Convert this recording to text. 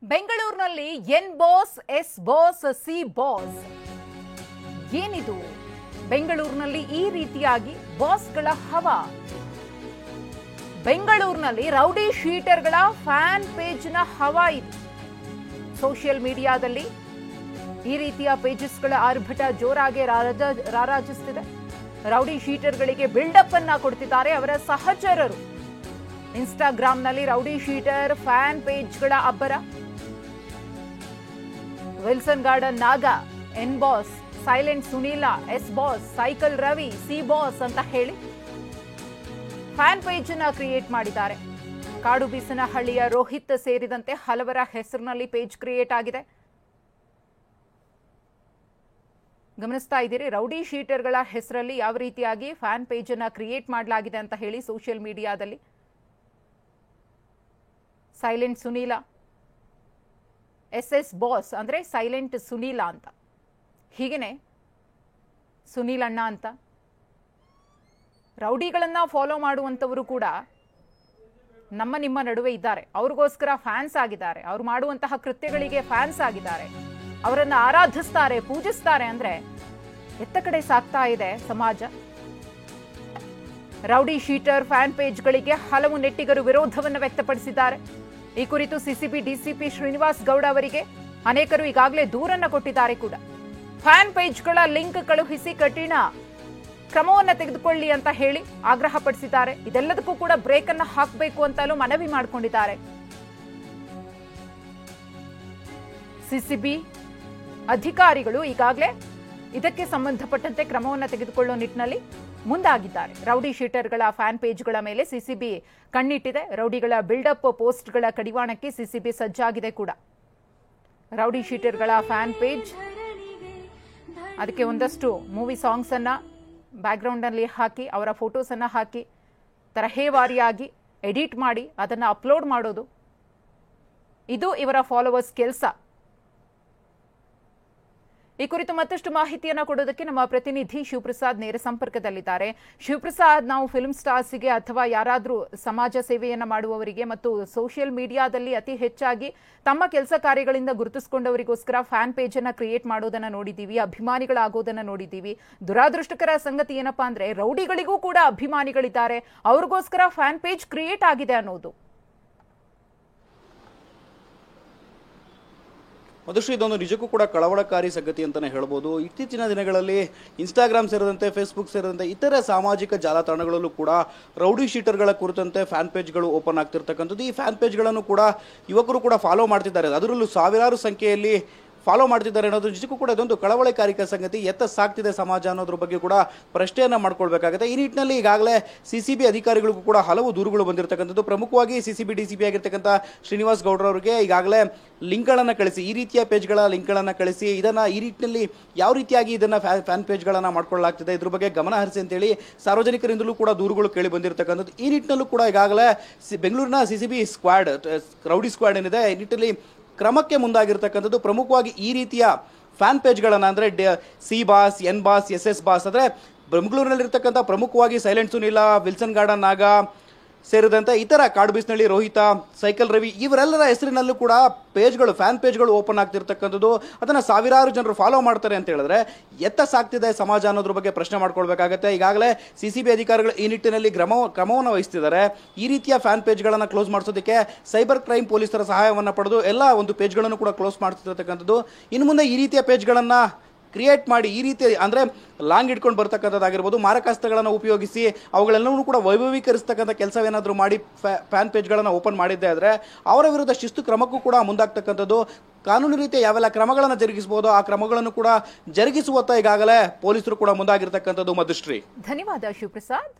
ಬೆಂಗಳೂರಿನಲ್ಲಿ N boss, yes boss, C boss ಏನಿದು? ಬೆಂಗಳೂರಿನಲ್ಲಿ ಈ ರೀತಿಯಾಗಿ ಬಾಸ್ಗಳ ಹವಾ. ಬೆಂಗಳೂರಿನಲ್ಲಿ ರೌಡಿ ಶೀಟರ್ಗಳ ಫ್ಯಾನ್ ಪೇಜ್ನ ಹವಾ ಇದೆ. ಸೋಷಿಯಲ್ ಮೀಡಿಯಾದಲ್ಲಿ ಈ ರೀತಿಯ ಪೇಜಸ್ಗಳ ಆರ್ಭಟ ಜೋರಾಗಿ ರಾರಾಜಿಸುತ್ತಿದೆ. ರೌಡಿ ಶೀಟರ್ಗಳಿಗೆ ಬಿಲ್ಡಪ್ ಅನ್ನ ಕೊಡ್ತಿದ್ದಾರೆ ಅವರ ಸಹಚರರು. ಇನ್ಸ್ಟಾಗ್ರಾಂನಲ್ಲಿ ರೌಡಿ ಶೀಟರ್ ಫ್ಯಾನ್ ಪೇಜ್ಗಳ ಅಬ್ಬರ. ವಿಲ್ಸನ್ ಗಾರ್ಡನ್ ನಾಗ, N boss, silent Sunil, yes boss, cycle Ravi, C boss ಅಂತ ಹೇಳಿ ಫ್ಯಾನ್ ಪೇಜ್ ಅನ್ನ ಕ್ರಿಯೇಟ್ ಮಾಡಿದ್ದಾರೆ. ಕಾಡುಬೀಸನಹಳ್ಳಿಯ ರೋಹಿತ್ ಸೇರಿದಂತೆ ಹಲವರ ಹೆಸರಿನಲ್ಲಿ ಪೇಜ್ ಕ್ರಿಯೇಟ್ ಆಗಿದೆ. ಗಮನಿಸ್ತಾ ಇದ್ದೀರಿ, ರೌಡಿ ಶೀಟರ್ಗಳ ಹೆಸರಲ್ಲಿ ಯಾವ ರೀತಿಯಾಗಿ ಫ್ಯಾನ್ ಪೇಜ್ ಅನ್ನ ಕ್ರಿಯೇಟ್ ಮಾಡಲಾಗಿದೆ ಅಂತ ಹೇಳಿ ಸೋಷಿಯಲ್ ಮೀಡಿಯಾದಲ್ಲಿ. ಸೈಲೆಂಟ್ ಸುನೀಲ, ಎಸ್ ಬಾಸ್ ಅಂದ್ರೆ ಸೈಲೆಂಟ್ ಸುನೀಲ ಅಂತ, ಹೀಗೇನೆ ಸುನೀಲ್ ಅಣ್ಣ ಅಂತ. ರೌಡಿಗಳನ್ನ ಫಾಲೋ ಮಾಡುವಂತವರು ಕೂಡ ನಿಮ್ಮ ನಡುವೆ ಇದ್ದಾರೆ. ಅವ್ರಿಗೋಸ್ಕರ ಫ್ಯಾನ್ಸ್ ಆಗಿದ್ದಾರೆ. ಅವ್ರು ಮಾಡುವಂತಹ ಕೃತ್ಯಗಳಿಗೆ ಫ್ಯಾನ್ಸ್ ಆಗಿದ್ದಾರೆ. ಅವರನ್ನ ಆರಾಧಿಸ್ತಾರೆ, ಪೂಜಿಸ್ತಾರೆ ಅಂದ್ರೆ ಎತ್ತ ಕಡೆ ಸಾಗ್ತಾ ಇದೆ ಸಮಾಜ. ರೌಡಿ ಶೀಟರ್ ಫ್ಯಾನ್ ಪೇಜ್ಗಳಿಗೆ ಹಲವು ನೆಟ್ಟಿಗರು ವಿರೋಧವನ್ನು ವ್ಯಕ್ತಪಡಿಸಿದ್ದಾರೆ. ಈ ಕುರಿತು ಸಿಸಿಬಿ ಡಿಸಿಪಿ ಶ್ರೀನಿವಾಸ್ ಗೌಡ ಅವರಿಗೆ ಅನೇಕರು ಈಗಾಗಲೇ ದೂರನ್ನ ಕೊಟ್ಟಿದ್ದಾರೆ ಕೂಡ. ಫ್ಯಾನ್ ಪೇಜ್ಗಳ ಲಿಂಕ್ ಕಳುಹಿಸಿ ಕಠಿಣ ಕ್ರಮವನ್ನು ತೆಗೆದುಕೊಳ್ಳಿ ಅಂತ ಹೇಳಿ ಆಗ್ರಹ ಪಡಿಸಿದ್ದಾರೆ. ಇದೆಲ್ಲದಕ್ಕೂ ಕೂಡ ಬ್ರೇಕ್ ಅನ್ನ ಹಾಕಬೇಕು ಅಂತಲೂ ಮನವಿ ಮಾಡಿಕೊಂಡಿದ್ದಾರೆ. ಸಿಸಿಬಿ ಅಧಿಕಾರಿಗಳು ಈಗಾಗಲೇ ಇದಕ್ಕೆ ಸಂಬಂಧಪಟ್ಟಂತೆ ಕ್ರಮವನ್ನು ತೆಗೆದುಕೊಳ್ಳುವ ನಿಟ್ಟಿನಲ್ಲಿ ಮುಂದಾಗಿದ್ದಾರೆ. ರೌಡಿ ಶೀಟರ್ಗಳ ಫ್ಯಾನ್ ಪೇಜ್ಗಳ ಮೇಲೆ ಸಿಸಿಬಿ ಕಣ್ಣಿಟ್ಟಿದೆ. ರೌಡಿಗಳ ಬಿಲ್ಡಪ್ ಪೋಸ್ಟ್ಗಳ ಕಡಿವಾಣಕ್ಕೆ ಸಿಸಿಬಿ ಸಜ್ಜಾಗಿದೆ ಕೂಡ. ರೌಡಿ ಶೀಟರ್ಗಳ ಫ್ಯಾನ್ ಪೇಜ್, ಅದಕ್ಕೆ ಒಂದಷ್ಟು ಮೂವಿ ಸಾಂಗ್ಸ್ ಅನ್ನ ಬ್ಯಾಕ್ಗ್ರೌಂಡ್ ನಲ್ಲಿ ಹಾಕಿ, ಅವರ ಫೋಟೋಸ್ ಅನ್ನ ಹಾಕಿ ತರಹೇವಾರಿಯಾಗಿ ಎಡಿಟ್ ಮಾಡಿ ಅದನ್ನ ಅಪ್ಲೋಡ್ ಮಾಡೋದು, ಇದು ಇವರ ಫಾಲೋವರ್ಸ್ ಕೆಲಸ. ಈ ಕುರಿತು ಮತ್ತಷ್ಟು ಮಾಹಿತಿಯನ್ನು ಕೊಡೋದಕ್ಕೆ ನಮ್ಮ ಪ್ರತಿನಿಧಿ ಶಿವಪ್ರಸಾದ್ ನೇರ ಸಂಪರ್ಕದಲ್ಲಿದ್ದಾರೆ. ಶಿವಪ್ರಸಾದ್, ನಾವು ಫಿಲ್ಮ್ ಸ್ಟಾರ್ಸ್ಗೆ ಅಥವಾ ಯಾರಾದರೂ ಸಮಾಜ ಸೇವೆಯನ್ನು ಮಾಡುವವರಿಗೆ ಮತ್ತು ಸೋಷಿಯಲ್ ಮೀಡಿಯಾದಲ್ಲಿ ಅತಿ ಹೆಚ್ಚಾಗಿ ತಮ್ಮ ಕೆಲಸ ಕಾರ್ಯಗಳಿಂದ ಗುರುತಿಸಿಕೊಂಡವರಿಗೋಸ್ಕರ ಫ್ಯಾನ್ ಪೇಜ್ ಅನ್ನ ಕ್ರಿಯೇಟ್ ಮಾಡೋದನ್ನ ನೋಡಿದ್ದೀವಿ, ಅಭಿಮಾನಿಗಳಾಗೋದನ್ನ ನೋಡಿದ್ದೀವಿ. ದುರಾದೃಷ್ಟಕರ ಸಂಗತಿ ಏನಪ್ಪಾ ಅಂದ್ರೆ ರೌಡಿಗಳಿಗೂ ಕೂಡ ಅಭಿಮಾನಿಗಳಿದ್ದಾರೆ, ಅವ್ರಿಗೋಸ್ಕರ ಫ್ಯಾನ್ ಪೇಜ್ ಕ್ರಿಯೇಟ್ ಆಗಿದೆ ಅನ್ನೋದು. ಮಧುಶ್ರೀ, ಇದೊಂದು ನಿಜಕ್ಕೂ ಕೂಡ ಕಳವಳಕಾರಿ ಸಂಗತಿ ಅಂತಲೇ ಹೇಳ್ಬೋದು. ಇತ್ತೀಚಿನ ದಿನಗಳಲ್ಲಿ ಇನ್ಸ್ಟಾಗ್ರಾಮ್ ಸೇರಿದಂತೆ ಫೇಸ್ಬುಕ್ ಸೇರಿದಂತೆ ಇತರೆ ಸಾಮಾಜಿಕ ಜಾಲತಾಣಗಳಲ್ಲೂ ಕೂಡ ರೌಡಿ ಶೀಟರ್ಗಳ ಕುರಿತಂತೆ ಫ್ಯಾನ್ ಪೇಜ್ಗಳು ಓಪನ್ ಆಗ್ತಿರ್ತಕ್ಕಂಥದ್ದು. ಈ ಫ್ಯಾನ್ ಪೇಜ್ಗಳನ್ನು ಕೂಡ ಯುವಕರು ಕೂಡ ಫಾಲೋ ಮಾಡ್ತಿದ್ದಾರೆ. ಅದರಲ್ಲೂ ಸಾವಿರಾರು ಸಂಖ್ಯೆಯಲ್ಲಿ ಫಾಲೋ ಮಾಡ್ತಿದ್ದಾರೆ ಅನ್ನೋದು ನಿಜಕ್ಕೂ ಕೂಡ ಇದೊಂದು ಕಳವಳಕಾರಿಕ ಸಂಗತಿ. ಎತ್ತ ಸಾಗ್ತಿದೆ ಸಮಾಜ ಅನ್ನೋದ್ರ ಬಗ್ಗೆ ಕೂಡ ಪ್ರಶ್ನೆಯನ್ನು ಮಾಡ್ಕೊಳ್ಬೇಕಾಗುತ್ತೆ. ಈ ನಿಟ್ಟಿನಲ್ಲಿ ಈಗಾಗಲೇ ಸಿಸಿಬಿ ಅಧಿಕಾರಿಗಳಿಗೂ ಕೂಡ ಹಲವು ದೂರುಗಳು ಬಂದಿರತಕ್ಕಂಥದ್ದು. ಪ್ರಮುಖವಾಗಿ ಸಿಸಿಬಿ ಡಿಸಿಪಿ ಆಗಿರ್ತಕ್ಕಂಥ ಶ್ರೀನಿವಾಸ್ ಗೌಡ್ರವರಿಗೆ ಈಗಾಗಲೇ ಲಿಂಕ್ಗಳನ್ನು ಕಳಿಸಿ, ಈ ರೀತಿಯ ಪೇಜ್ಗಳ ಲಿಂಕ್ಗಳನ್ನು ಕಳಿಸಿ ಇದನ್ನು ಈ ನಿಟ್ಟಿನಲ್ಲಿ ಯಾವ ರೀತಿಯಾಗಿ ಇದನ್ನು ಫ್ಯಾನ್ ಪೇಜ್ಗಳನ್ನು ಮಾಡ್ಕೊಳ್ಳಲಾಗ್ತಿದೆ, ಇದ್ರ ಬಗ್ಗೆ ಗಮನ ಹರಿಸಿ ಅಂತೇಳಿ ಸಾರ್ವಜನಿಕರಿಂದಲೂ ಕೂಡ ದೂರುಗಳು ಕೇಳಿ ಬಂದಿರತಕ್ಕಂಥದ್ದು. ಈ ನಿಟ್ಟಿನಲ್ಲೂ ಕೂಡ ಈಗಾಗಲೇ ಬೆಂಗಳೂರಿನ ಸಿಸಿಬಿ ಸ್ಕ್ವಾಡ್, ರೌಡಿ ಸ್ಕ್ವಾಡ್ ಏನಿದೆ, ಈ ನಿಟ್ಟಿನಲ್ಲಿ ಕ್ರಮಕ್ಕೆ ಮುಂದಾಗಿರ್ತಕ್ಕಂಥದ್ದು. ಪ್ರಮುಖವಾಗಿ ಈ ರೀತಿಯ ಫ್ಯಾನ್ ಪೇಜ್ಗಳನ್ನು ಅಂದರೆ C boss, N boss, yes boss ಅಂದರೆ ಬೆಂಗಳೂರಿನಲ್ಲಿರ್ತಕ್ಕಂಥ ಪ್ರಮುಖವಾಗಿ ಸೈಲೆಂಟ್ ಸುನೀಲ, ವಿಲ್ಸನ್ ಗಾರ್ಡನ್ ನಾಗ ಸೇರಿದಂತೆ ಇತರ ಕಾಡುಬೀಸನಹಳ್ಳಿ ರೋಹಿತ, ಸೈಕಲ್ ರವಿ ಇವರೆಲ್ಲರ ಹೆಸರಿನಲ್ಲೂ ಕೂಡ ಪೇಜ್ಗಳು, ಫ್ಯಾನ್ ಪೇಜ್ಗಳು ಓಪನ್ ಆಗ್ತಿರ್ತಕ್ಕಂಥದ್ದು. ಅದನ್ನು ಸಾವಿರಾರು ಜನರು ಫಾಲೋ ಮಾಡ್ತಾರೆ ಅಂತ ಹೇಳಿದ್ರೆ ಎತ್ತ ಸಾಗ್ತಿದೆ ಸಮಾಜ ಅನ್ನೋದ್ರ ಬಗ್ಗೆ ಪ್ರಶ್ನೆ ಮಾಡ್ಕೊಳ್ಬೇಕಾಗತ್ತೆ. ಈಗಾಗಲೇ ಸಿಸಿಬಿ ಅಧಿಕಾರಿಗಳು ಈ ನಿಟ್ಟಿನಲ್ಲಿ ಕ್ರಮವನ್ನು ವಹಿಸ್ತಿದ್ದಾರೆ. ಈ ರೀತಿಯ ಫ್ಯಾನ್ ಪೇಜ್ಗಳನ್ನು ಕ್ಲೋಸ್ ಮಾಡಿಸೋದಕ್ಕೆ ಸೈಬರ್ ಕ್ರೈಮ್ ಪೊಲೀಸರ ಸಹಾಯವನ್ನು ಪಡೆದು ಎಲ್ಲ ಒಂದು ಪೇಜ್ಗಳನ್ನು ಕೂಡ ಕ್ಲೋಸ್ ಮಾಡ್ತಿರ್ತಕ್ಕಂಥದ್ದು. ಇನ್ನು ಮುಂದೆ ಈ ರೀತಿಯ ಪೇಜ್ಗಳನ್ನು ಕ್ರಿಯೇಟ್ ಮಾಡಿ ಈ ರೀತಿ ಅಂದರೆ ಲಾಂಗ್ ಇಟ್ಕೊಂಡು ಬರ್ತಕ್ಕಂಥದ್ದಾಗಿರ್ಬೋದು, ಮಾರಕಾಸ್ತ್ರಗಳನ್ನು ಉಪಯೋಗಿಸಿ ಅವುಗಳೆಲ್ಲವೂ ಕೂಡ ವೈಭವೀಕರಿಸ್ತಕ್ಕಂಥ ಕೆಲಸವೇನಾದರೂ ಮಾಡಿ ಫ್ಯಾನ್ ಪೇಜ್ಗಳನ್ನು ಓಪನ್ ಮಾಡಿದ್ದೆ ಆದರೆ ಅವರ ವಿರುದ್ಧ ಶಿಸ್ತು ಕ್ರಮಕ್ಕೂ ಕೂಡ ಮುಂದಾಗ್ತಕ್ಕಂಥದ್ದು. ಕಾನೂನು ರೀತಿಯ ಯಾವೆಲ್ಲ ಕ್ರಮಗಳನ್ನು ಜರುಗಿಸಬಹುದು ಆ ಕ್ರಮಗಳನ್ನು ಕೂಡ ಜರುಗಿಸುವತ್ತ ಈಗಾಗಲೇ ಪೊಲೀಸರು ಕೂಡ ಮುಂದಾಗಿರ್ತಕ್ಕಂಥದ್ದು. ಮಧುಶ್ರೀ, ಧನ್ಯವಾದ ಶಿವಪ್ರಸಾದ್.